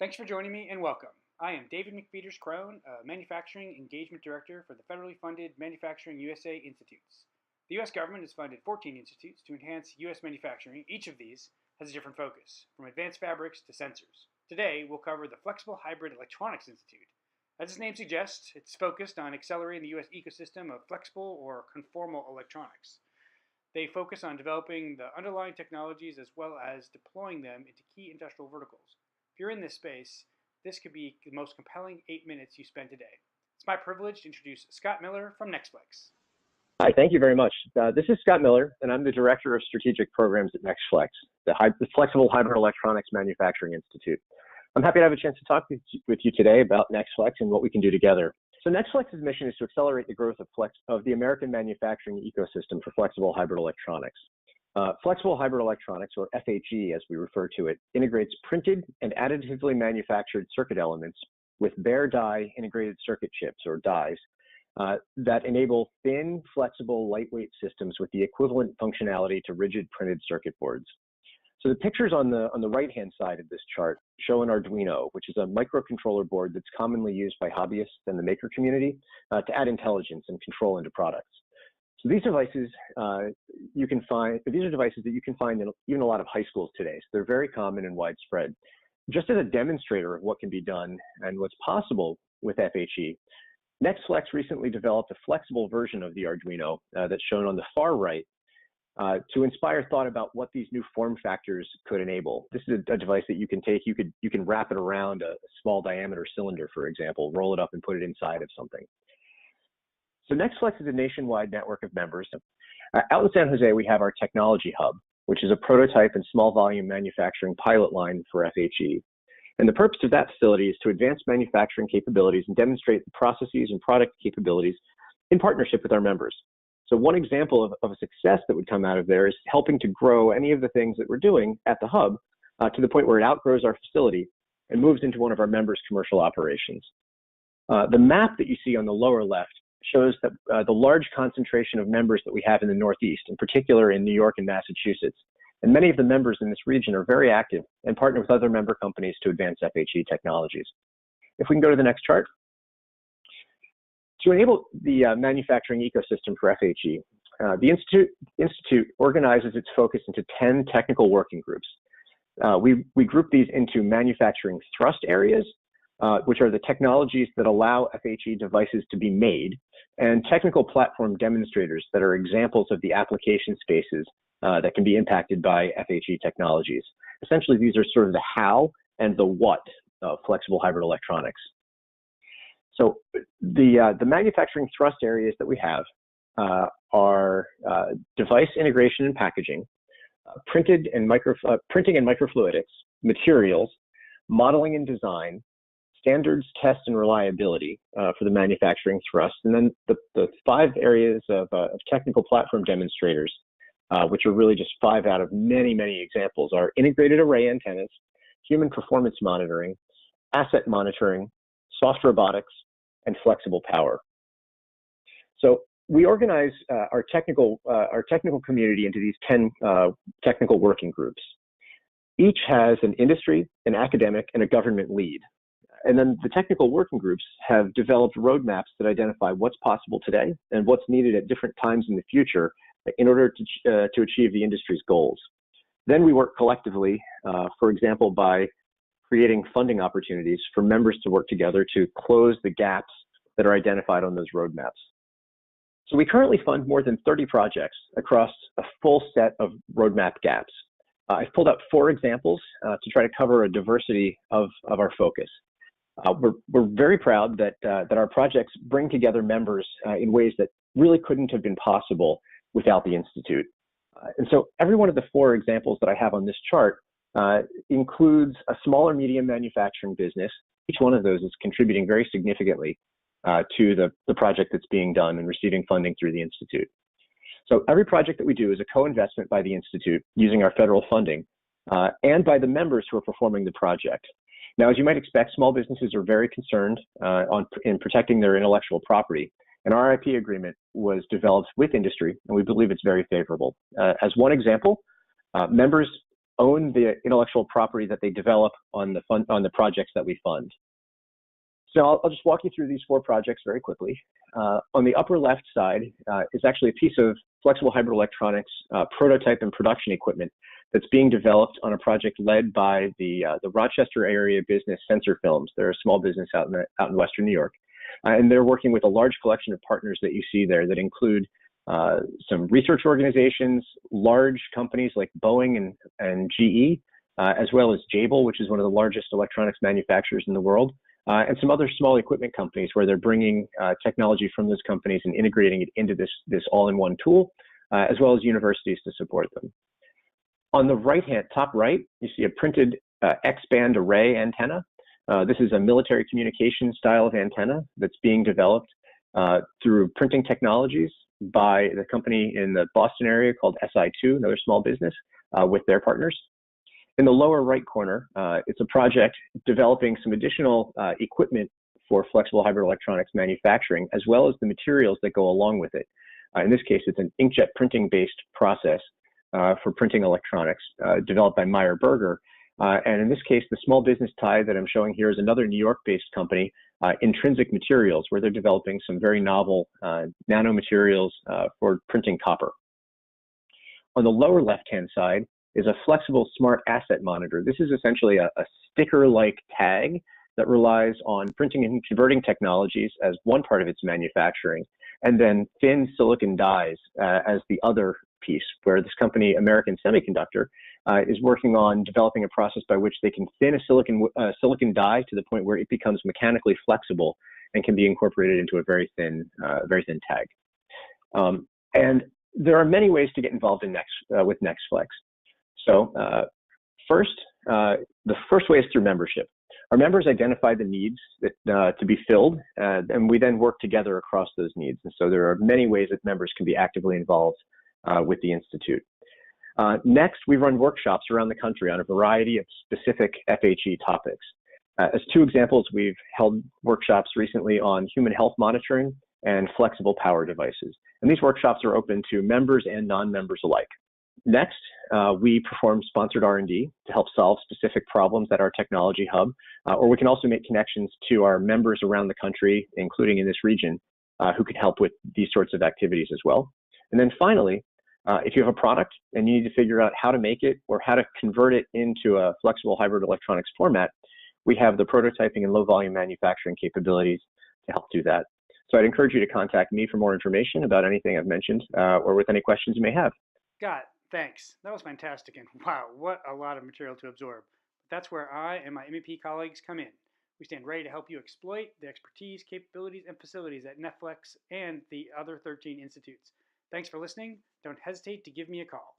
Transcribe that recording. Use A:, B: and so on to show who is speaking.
A: Thanks for joining me and welcome. I am David McFeeters-Krone, Manufacturing Engagement Director for the federally funded Manufacturing USA Institutes. The U.S. government has funded 14 institutes to enhance U.S. manufacturing. Each of these has a different focus, from advanced fabrics to sensors. Today, we'll cover the Flexible Hybrid Electronics Institute. As its name suggests, it's focused on accelerating the U.S. ecosystem of flexible or conformal electronics. They focus on developing the underlying technologies as well as deploying them into key industrial verticals. If you're in this space, this could be the most compelling 8 minutes you spend today. It's my privilege to introduce Scott Miller from NextFlex.
B: Hi, thank you very much. This is Scott Miller, and I'm the Director of Strategic Programs at NextFlex, the Flexible Hybrid Electronics Manufacturing Institute. I'm happy to have a chance to talk with you today about NextFlex and what we can do together. So NextFlex's mission is to accelerate the growth of the American manufacturing ecosystem for flexible hybrid electronics. Flexible hybrid electronics, or FHE as we refer to it, integrates printed and additively manufactured circuit elements with bare die integrated circuit chips, or dies, that enable thin, flexible, lightweight systems with the equivalent functionality to rigid printed circuit boards. So the pictures on the right-hand side of this chart show an Arduino, which is a microcontroller board that's commonly used by hobbyists and the maker community to add intelligence and control into products. So these devices these are devices that you can find in even a lot of high schools today. So they're very common and widespread. Just as a demonstrator of what can be done and what's possible with FHE, NextFlex recently developed a flexible version of the Arduino that's shown on the far right to inspire thought about what these new form factors could enable. This is a device that you can take. You can wrap it around a small diameter cylinder, for example, roll it up and put it inside of something. So NextFlex is a nationwide network of members. Out in San Jose, we have our technology hub, which is a prototype and small volume manufacturing pilot line for FHE. And the purpose of that facility is to advance manufacturing capabilities and demonstrate the processes and product capabilities in partnership with our members. So one example of a success that would come out of there is helping to grow any of the things that we're doing at the hub to the point where it outgrows our facility and moves into one of our members' commercial operations. The map that you see on the lower left shows that the large concentration of members that we have in the Northeast, in particular in New York and Massachusetts. And many of the members in this region are very active and partner with other member companies to advance FHE technologies. If we can go to the next chart. To enable the manufacturing ecosystem for FHE, the Institute organizes its focus into 10 technical working groups. We group these into manufacturing thrust areas, which are the technologies that allow FHE devices to be made, and technical platform demonstrators that are examples of the application spaces that can be impacted by FHE technologies. Essentially, these are sort of the how and the what of flexible hybrid electronics. So the manufacturing thrust areas that we have are device integration and packaging, printing and microfluidics, materials, modeling and design, standards, test, and reliability for the manufacturing thrust, and then the 5 areas of technical platform demonstrators, which are really just 5 out of many, many examples, are integrated array antennas, human performance monitoring, asset monitoring, soft robotics, and flexible power. So we organize our technical community into these 10 technical working groups. Each has an industry, an academic, and a government lead. And then the technical working groups have developed roadmaps that identify what's possible today and what's needed at different times in the future in order to achieve the industry's goals. Then we work collectively, for example, by creating funding opportunities for members to work together to close the gaps that are identified on those roadmaps. So we currently fund more than 30 projects across a full set of roadmap gaps. I've pulled out 4 examples to try to cover a diversity of our focus. We're very proud that our projects bring together members in ways that really couldn't have been possible without the Institute. And so every one of the 4 examples that I have on this chart includes a small or medium manufacturing business. Each one of those is contributing very significantly to the project that's being done and receiving funding through the Institute. So every project that we do is a co-investment by the Institute using our federal funding and by the members who are performing the project. Now, as you might expect, small businesses are very concerned in protecting their intellectual property, and our IP agreement was developed with industry, and we believe it's very favorable. As one example, members own the intellectual property that they develop on the projects that we fund. So I'll just walk you through these 4 projects very quickly. On the upper left side is actually a piece of flexible hybrid electronics prototype and production equipment that's being developed on a project led by the Rochester area business Sensor Films. They're a small business out in Western New York. And they're working with a large collection of partners that you see there that include some research organizations, large companies like Boeing and GE, as well as Jabil, which is one of the largest electronics manufacturers in the world, and some other small equipment companies where they're bringing technology from those companies and integrating it into this all-in-one tool, as well as universities to support them. On the top right, you see a printed X-band array antenna. This is a military communication style of antenna that's being developed through printing technologies by the company in the Boston area called SI2, another small business, with their partners. In the lower right corner, it's a project developing some additional equipment for flexible hybrid electronics manufacturing, as well as the materials that go along with it. In this case, it's an inkjet printing-based process for printing electronics developed by Meyer Burger. And in this case, the small business tie that I'm showing here is another New York-based company, Intrinsic Materials, where they're developing some very novel nanomaterials for printing copper. On the lower left-hand side is a flexible smart asset monitor. This is essentially a sticker-like tag that relies on printing and converting technologies as one part of its manufacturing, and then thin silicon dies as the other piece, where this company, American Semiconductor, is working on developing a process by which they can thin a silicon die to the point where it becomes mechanically flexible and can be incorporated into a very thin tag. And there are many ways to get involved in with NextFlex. So the first way is through membership. Our members identify the needs that, to be filled, and we then work together across those needs. And so there are many ways that members can be actively involved with the Institute. Next, we run workshops around the country on a variety of specific FHE topics. As 2 examples, we've held workshops recently on human health monitoring and flexible power devices. And these workshops are open to members and non-members alike. Next, we perform sponsored R&D to help solve specific problems at our technology hub, or we can also make connections to our members around the country, including in this region, who can help with these sorts of activities as well. And then finally, if you have a product and you need to figure out how to make it or how to convert it into a flexible hybrid electronics format, we have the prototyping and low volume manufacturing capabilities to help do that. So I'd encourage you to contact me for more information about anything I've mentioned or with any questions you may have.
A: Got it. Thanks. That was fantastic. And wow, what a lot of material to absorb. That's where I and my MEP colleagues come in. We stand ready to help you exploit the expertise, capabilities, and facilities at NextFlex and the other 13 institutes. Thanks for listening. Don't hesitate to give me a call.